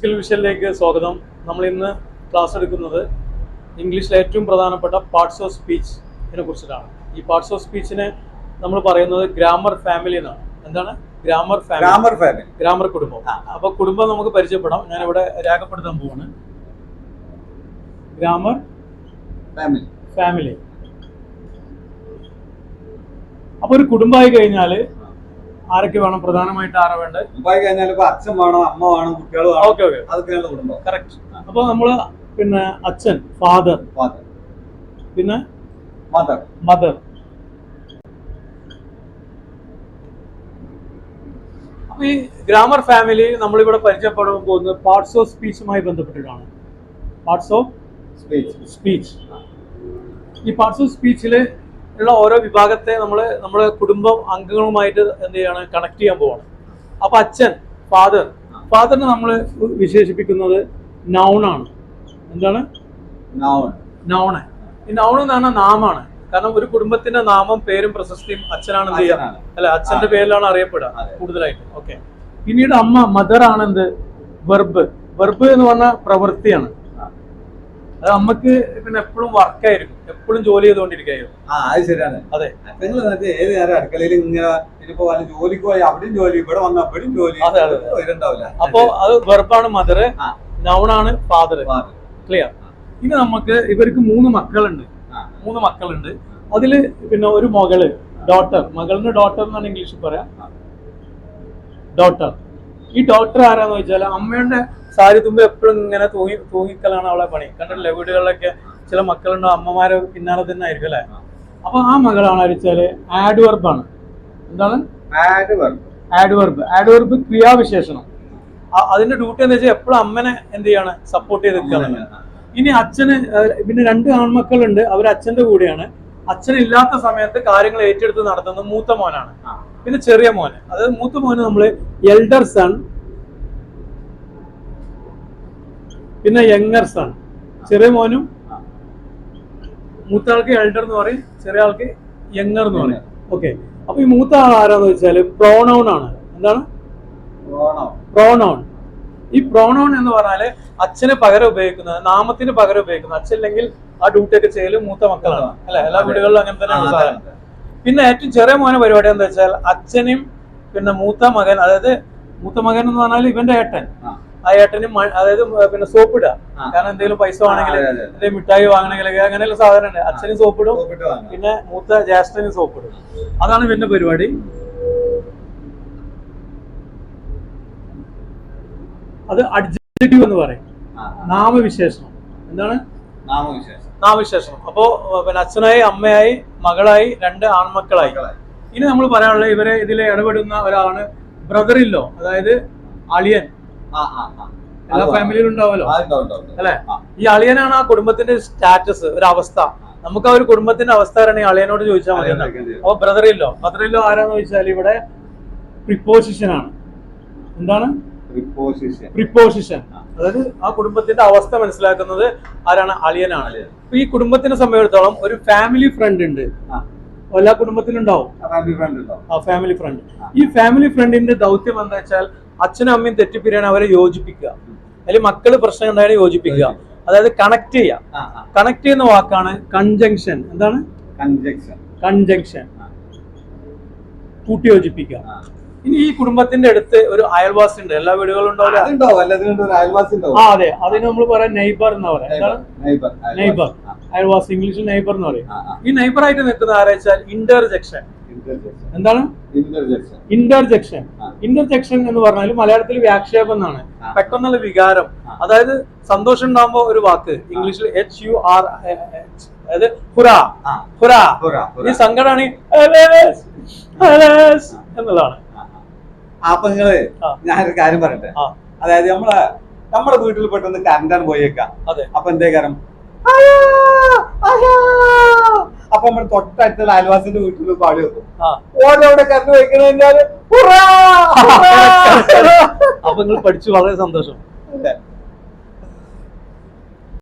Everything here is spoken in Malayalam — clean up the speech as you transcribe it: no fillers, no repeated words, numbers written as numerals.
സ്കിൽ വിഷനിലേക്ക് സ്വാഗതം. നമ്മൾ ഇന്ന് ക്ലാസ് എടുക്കുന്നത് ഇംഗ്ലീഷിലെ ഏറ്റവും പ്രധാനപ്പെട്ട പാർട്സ് ഓഫ് സ്പീച്ചിനെ കുറിച്ചിട്ടാണ്. ഈ പാർട്സ് ഓഫ് സ്പീച്ചിനെ നമ്മൾ പറയുന്നത് ഗ്രാമർ ഫാമിലി എന്നാണ്. എന്താണ് ഗ്രാമർ ഫാമിലി? ഗ്രാമർ കുടുംബം. അപ്പൊ കുടുംബം നമുക്ക് പരിചയപ്പെടാം. ഞാൻ ഇവിടെ രേഖപ്പെടുത്താൻ പോവാണ്. Grammar family. അപ്പൊ ഒരു കുടുംബമായി കഴിഞ്ഞാല് ആരൊക്കെ വേണം? പ്രധാനമായിട്ട് ആരാ വേണ്ടത്? അച്ഛൻ വേണം, അമ്മ വേണം, കുട്ടികൾ വേണം. ഓക്കെ ഓക്കെ, അതൊക്കെയാണ് കുടുംബം. കറക്റ്റ്. അപ്പൊ നമ്മള് പിന്നെ അച്ഛൻ, ഫാദർ, പിന്നെ മദർ. അപ്പൊ ഈ ഗ്രാമർ ഫാമിലി നമ്മളിവിടെ പരിചയപ്പെടാൻ പോകുന്നത് പാർട്സ് ഓഫ് സ്പീച്ചുമായി ബന്ധപ്പെട്ടിട്ടാണ്. Parts of speech. ഈ പാർട്സ് ഓഫ് സ്പീച്ചില് ഉള്ള ഓരോ വിഭാഗത്തെ നമ്മുടെ കുടുംബം അംഗങ്ങളുമായിട്ട് എന്ത് ചെയ്യാണ്? കണക്ട് ചെയ്യാൻ പോവാണ്. അപ്പൊ അച്ഛൻ, ഫാദറിനെ നമ്മൾ വിശേഷിപ്പിക്കുന്നത് നൗണാണ്. എന്താണ്? നൗണ്. ഈ നൗൺ എന്ന് പറഞ്ഞാൽ നാമാണ്. കാരണം ഒരു കുടുംബത്തിന്റെ നാമം, പേരും പ്രശസ്തിയും അച്ഛനാണ് എന്ത് ചെയ്യാൻ അല്ലെ, അച്ഛന്റെ പേരിലാണ് അറിയപ്പെടുക കൂടുതലായിട്ട്. ഓക്കെ. പിന്നീട് അമ്മ, മദർ ആണ് എന്ത്? വെർബ് എന്ന് പറഞ്ഞാൽ പ്രവൃത്തിയാണ്. അത് അമ്മക്ക് പിന്നെ എപ്പോഴും വർക്കായിരിക്കും, എപ്പോഴും ജോലി ചെയ്തുകൊണ്ടിരിക്കുകയായിരുന്നു. അതെ. ഏത് നേരം അടുക്കളയിൽ ഇങ്ങനെ ജോലിക്ക് പോയി അവിടെയും ജോലി, ഇവിടെ വന്ന അവിടെയും ജോലി. അപ്പോ അത് വെർബാണ് മദർ, നൗണാണ് ഫാദർ. ക്ലിയർ? ഇനി നമുക്ക് ഇവർക്ക് മൂന്ന് മക്കളുണ്ട്. അതില് പിന്നെ ഒരു മകള്, ഡോട്ടർ. മകളിന് ഡോട്ടർ എന്നാണ് ഇംഗ്ലീഷിൽ പറയാം. ഡോട്ടർ. ഈ ഡോട്ടർ ആരാന്ന് വെച്ചാൽ അമ്മയുടെ സാരി തുമ്പ് എപ്പോഴും ഇങ്ങനെ തൂങ്ങിക്കലാണ് അവളെ പണി. കണ്ടിട്ടില്ലേ വീടുകളിലൊക്കെ ചില മക്കളുണ്ടോ അമ്മമാരെ പിന്നാലെ തന്നെ ആയിരിക്കും അല്ലെ. അപ്പൊ ആ മകളാണ് വെച്ചാല് ആഡ്വർബ് ആണ്. എന്താണ് ആഡ്വർബ്? ക്രിയാവിശേഷണം. അതിന്റെ ഡ്യൂട്ടി എന്താ വെച്ചാൽ എപ്പോഴും അമ്മനെ എന്ത് ചെയ്യാണ്? സപ്പോർട്ട് ചെയ്ത് നിൽക്കുകയാണ്. ഇനി അച്ഛന് പിന്നെ 2 ആൺമക്കളുണ്ട്. അവർ അച്ഛന്റെ കൂടെയാണ്. അച്ഛനില്ലാത്ത സമയത്ത് കാര്യങ്ങൾ ഏറ്റെടുത്ത് നടത്തുന്നത് മൂത്ത മോനാണ്. പിന്നെ ചെറിയ മോന്, അതായത് മൂത്ത മോന് നമ്മള് എൽഡർ സൺ, പിന്നെ യങ്ങർ സൺ. ചെറിയ മോനും മൂത്ത ആൾക്ക് എൽഡർ എന്ന് പറയും, ചെറിയ ആൾക്ക് യങ്ങർ എന്ന് പറയും. ഓക്കെ. അപ്പൊ ഈ മൂത്ത ആൾ ആരാന്ന് വെച്ചാല് പ്രോണൗൺ ആണ്. എന്താണ്? പ്രോണൗൺ. ഈ പ്രോണൗൺ എന്ന് പറഞ്ഞാല് അച്ഛന് പകരം ഉപയോഗിക്കുന്നത്, നാമത്തിന് പകരം ഉപയോഗിക്കുന്നത്. അച്ഛനില്ലെങ്കിൽ ആ ഡ്യൂട്ടി ഒക്കെ ചെയ്യല് മൂത്ത മക്കളാണ് അല്ലെ. എല്ലാ വീടുകളിലും അങ്ങനെ തന്നെയാണ് സാധനം. പിന്നെ ഏറ്റവും ചെറിയ മോനെ പരിപാടി എന്താ വെച്ചാൽ അച്ഛനും പിന്നെ മൂത്ത മകൻ, അതായത് മൂത്ത മകൻ എന്ന് പറഞ്ഞാൽ ഇവന്റെ ഏട്ടൻ, ആ ഏട്ടനും അതായത് പിന്നെ സോപ്പിടുക. കാരണം എന്തെങ്കിലും പൈസ വാങ്ങണമെങ്കിൽ, എന്തെങ്കിലും മിഠായി വാങ്ങണമെങ്കിൽ, അങ്ങനെയുള്ള സാധനം ഉണ്ട്. അച്ഛനും സോപ്പിടും, പിന്നെ മൂത്ത ജ്യേഷ്ഠനും സോപ്പിടും. അതാണ് ഇവന്റെ പരിപാടി. അത് അഡ്ജക്റ്റീവ് എന്ന് പറയും, നാമവിശേഷണം. എന്താണ്? നാമവിശേഷണം. അപ്പോ പിന്നെ അച്ഛനായി, അമ്മയായി, മകളായി, 2 ആൺമക്കളായി. ഇനി നമ്മൾ പറയാനുള്ള ഇവരെ ഇതിൽ ഇടപെടുന്ന ഒരാളാണ് ബ്രദർ ഇൻ ലോ, അതായത് അളിയൻ. എല്ലാ ഫാമിലിയിലും ഉണ്ടാവുമല്ലോ അല്ലെ. ഈ അളിയനാണ് ആ കുടുംബത്തിന്റെ സ്റ്റാറ്റസ്, ഒരു അവസ്ഥ. നമുക്ക് ആ ഒരു കുടുംബത്തിന്റെ അവസ്ഥ അറിയണമെങ്കിൽ അളിയനോട് ചോദിച്ചാൽ മതി. അപ്പൊ ബ്രദർ ഇൻ ലോ ആരാന്ന് ചോദിച്ചാൽ ഇവിടെ പ്രിപ്പോസിഷൻ ആണ്. എന്താണ്? പ്രിപ്പോസിഷൻ. അതായത് ആ കുടുംബത്തിന്റെ അവസ്ഥ മനസ്സിലാക്കുന്നത് ആരാണ്? അളിയനാണ്. അപ്പൊ ഈ കുടുംബത്തിനെ സംബന്ധിച്ചിടത്തോളം ഒരു ഫാമിലി ഫ്രണ്ട് ഉണ്ട്. എല്ലാ കുടുംബത്തിലും ഉണ്ടാവും ആ ഫാമിലി ഫ്രണ്ട്. ഈ ഫാമിലി ഫ്രണ്ടിന്റെ ദൗത്യം എന്താ വെച്ചാൽ അച്ഛനും അമ്മയും തെറ്റിപ്പിരിയാണ് അവരെ യോജിപ്പിക്കുക. അതിൽ മക്കള് പ്രശ്നം ഉണ്ടായാലും യോജിപ്പിക്കുക. അതായത് കണക്ട് ചെയ്യുന്ന വാക്കാണ് കൺജങ്ഷൻ. എന്താണ്? കൺജങ്ഷൻ. കൂട്ടിയോജിപ്പിക്കുക. ഇനി ഈ കുടുംബത്തിന്റെ അടുത്ത് ഒരു അയൽവാസി ഉണ്ട്. എല്ലാ വീടുകളും ഉണ്ടാവില്ല. അതെ, അതിന് നമ്മൾ പറയാം നെയ്ബർ എന്ന് പറയാം. എന്താണ്? നെയ്ബർ, അയൽവാസി. ഇംഗ്ലീഷിൽ നെയ്ബർ എന്ന് പറയും. ഈ നെയ്ബർ ആയിട്ട് നിൽക്കുന്ന ആരാ വെച്ചാൽ ഇന്റർജെക്ഷൻ. എന്താണ്? ഇന്റർജെക്ഷൻ എന്ന് പറഞ്ഞാൽ മലയാളത്തിൽ വ്യാക്ഷേപം എന്നാണ്. പെട്ടെന്നുള്ള വികാരം, അതായത് സന്തോഷം ഉണ്ടാകുമ്പോ ഒരു വാക്ക് ഇംഗ്ലീഷിൽ HUR, അതായത് ഹുറ. ഈ സങ്കടമാണ് എന്നുള്ളതാണ്. അപ്പൊ നിങ്ങള് ഞാനൊരു കാര്യം പറയട്ടെ. അതായത് നമ്മളെ വീട്ടിൽ പെട്ടെന്ന് കറണ്ടാണ് പോയേക്കാം. അപ്പൊ എന്തേ കാര്യം? അപ്പൊ നമ്മൾ തൊട്ടടുത്തുള്ള അയൽവാസിന്റെ വീട്ടിൽ പാടി വെക്കും. ഓരോടെ കറണ്ട് പോയിക്കഴിഞ്ഞാല് അപ്പൊ നിങ്ങൾ പഠിച്ചു, വളരെ സന്തോഷം.